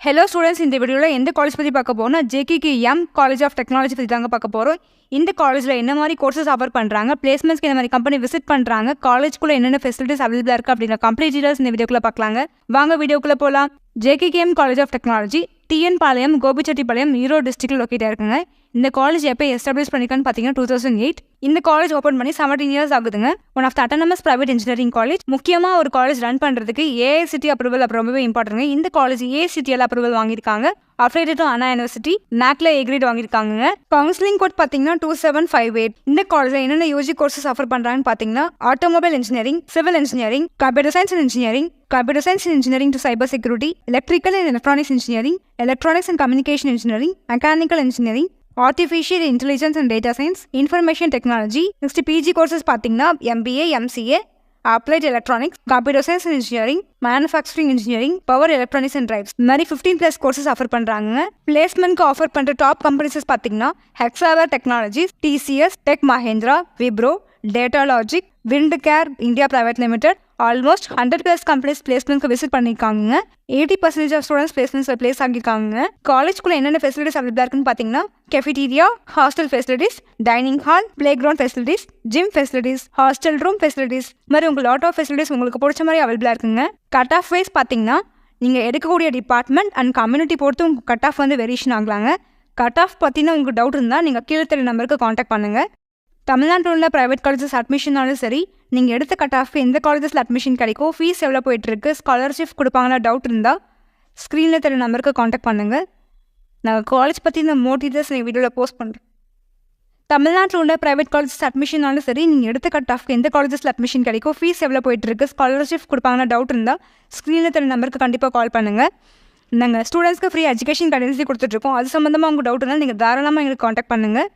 Hello students, இந்த வீடியோவில் எந்த காலேஜ் பற்றி பார்க்க போறோம்னா ஜேகேகேஎம் காலேஜ் ஆஃப் டெக்னாலஜி பற்றி தாங்க பார்க்க போகிறோம். இந்த காலேஜில் என்ன மாதிரி கோர்சஸ் ஆஃபர் பண்ணுறாங்க, பிளேஸ்மெண்ட்ஸ்க்கு என்ன மாதிரி கம்பெனி விசிட் பண்ணுறாங்க, காலேஜ்குள்ளே என்னென்ன ஃபெசிலிட்டிஸ் அவைலபிளாக இருக்குது அப்படின்ற கம்ப்ளீட் டீடைல்ஸ் இந்த வீடியோக்குள்ளே பார்க்கலாங்க. வாங்க வீடியோக்குள்ளே போகலாம். JKKM college of technology TN Palayam, Gobichettipalayam, Erode டிஸ்ட்ரிக்டில் லொக்கேட்டாக இருக்குங்க. இந்த காலேஜ் எப்போ எஸ்டாப்ளிஷ் பண்ணிருக்கான்னு பார்த்தீங்கன்னா 2008. இந்த காலேஜ் ஓப்பன் பண்ணி 17 இயர்ஸ் ஆகுதுங்க. One of the autonomous private engineering college. முக்கியமாக ஒரு காலேஜ் ரன் பண்ணுறதுக்கு ஏஐசிடி அப்ரூவல் ரொம்பவே இம்பார்ட்டன்ங்க. இந்த காலேஜ் ஏஐசிடிஎல் அப்ரூவல் வாங்கியிருக்காங்க. அஃபிலியேட்டட் டு அண்ணா யூனிவர்சிட்டி, நாக்ல ஏ கிரேட் வாங்கியிருக்காங்க. கவுன்சிலிங் கோட் பார்த்தீங்கன்னா 2758. இந்த காலேஜில் என்னென்ன யூஜி கோர்சஸ் ஆஃபர் பண்ணுறாங்கன்னு பார்த்தீங்கன்னா automobile engineering, civil engineering, computer science and engineering, computer science and engineering to cyber security, electrical and electronics engineering, electronics and communication engineering, mechanical engineering, artificial intelligence and data science, information technology. Next PG courses பார்த்தீங்கன்னா MBA, MCA, applied electronics, computer science and engineering, manufacturing engineering, power electronics and drives. இந்த மாதிரி 15+ courses offer பண்ணுறாங்க. பிளேஸ்மெண்ட்க்கு offer பண்ணுற top companies பார்த்தீங்கன்னா Hexaware technologies, TCS, tech Mahindra, Wipro, Datalogic, wind care India private limited. Almost 100+ companies பிளேஸ்மெண்ட்க்கு visit பண்ணியிருக்காங்க. 80% of students பிளேஸ்மெண்ட்ஸில் place ஆகியிருக்காங்க. காலேஜ்குள்ளே என்னென்ன ஃபெசிலிட்டிஸ் அவைலபிளாக இருக்குன்னு பார்த்தீங்கன்னா cafeteria, hostel facilities, dining hall, play ground facilities, gym facilities, hostel room facilities, மாதிரி உங்களுக்கு லாட் ஆஃப் ஃபெசிலிட்டிஸ் உங்களுக்கு பிடிச்ச மாதிரி அவைலபிளாக இருக்குங்க. கட் ஆஃப் வைஸ் பார்த்தீங்கன்னா நீங்கள் எடுக்கக்கூடிய டிபார்ட்மெண்ட் அண்ட் கம்யூனிட்டி பொறுத்து உங்கள் கட் ஆஃப் வந்து வேரியேஷன் ஆகலாங்க. கட் ஆஃப் பார்த்தீங்கன்னா உங்களுக்கு டவுட் இருந்தால் நீங்கள் கீழே தெரிய நம்பருக்கு காண்டாக்ட் பண்ணுங்கள். தமிழ்நாட்டில் உள்ள ப்ரைவேட் காலேஜஸ் அட்மிஷனாலும் சரி, நீங்கள் எடுத்த கட் ஆஃப்க்கு எந்த காலேஜஸில் அட்மிஷன் கிடைக்கும், ஃபீஸ் எவ்வளோ போயிட்டுருக்கு, ஸ்காலர்ஷிப் கொடுப்பாங்கன்னா டவுட் இருந்தால் ஸ்க்ரீனில் தெரிய நம்பருக்கு காண்டாக்ட் பண்ணுங்கள். நாங்கள் காலேஜ் பற்றி இந்த மோர் டீட்டெயில்ஸ் நீங்கள் வீடியோவில் போஸ்ட் பண்ணுறோம். தமிழ்நாட்டில் உள்ள ப்ரைவேட் காலேஜஸ் அட்மிஷனாலும் சரி, நீங்கள் எடுத்த கட் ஆஃப்க்கு எந்த காலேஜஸில் அட்மிஷன் கிடைக்கும், ஃபீஸ் எவ்வளோ போயிட்டுருக்கு, ஸ்காலர்ஷிப் கொடுப்பாங்கன்னா டவுட் இருந்தால் ஸ்க்ரீனில் தெரிய நம்பருக்கு கண்டிப்பாக கால் பண்ணுங்கள். நாங்கள் ஸ்டூடெண்ட்ஸ்க்கு ஃப்ரீ எஜுகேஷன் கைடன்ஸே கொடுத்துட்ருக்கோம். அது சம்மந்தமாக உங்கள் டவுட் இருந்தால் நீங்கள் தாராளமாக எங்களுக்கு காண்டாக்ட் பண்ணுங்கள்.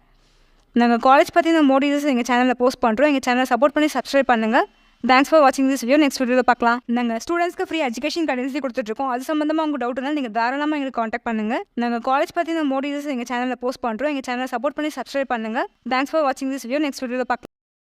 நாங்கள் காலேஜ் பற்றி இந்த மோர் டீடைல்ஸ் எங்கள் சேனலில் போஸ்ட் பண்ணுறோம். எங்கள் சேனலை சப்போர்ட் பண்ணி சப்ஸ்கிரைப் பண்ணுங்கள். தேங்க்ஸ் ஃபார் வாட்சிங் திஸ் வீடியோ. நெக்ஸ்ட் வீடியோவில் பார்க்கலாம். நாங்கள் ஸ்டூடெண்ட்ஸ்க்கு ஃப்ரீ எஜுகேஷன் கைடன்ஸே கொடுத்துட்ருக்கோம். அது சம்மந்தமாக உங்கள் டவுட் இருந்தால் நீங்கள் தாராளமாக எங்களுக்கு காண்டாக்ட் பண்ணுங்கள். நாங்கள் காலேஜ் பற்றி இந்த மோர் டீடைல்ஸ் எங்கள் சேனலில் போஸ்ட் பண்ணுறோம். எங்கள் சேனலை சப்போர்ட் பண்ணி சப்ஸ்கிரைப் பண்ணுங்கள். தேங்க்ஸ் ஃபார் வாட்சிங் திஸ் வீடியோ. நெக்ஸ்ட் வீடியோவில் பார்க்கலாம்.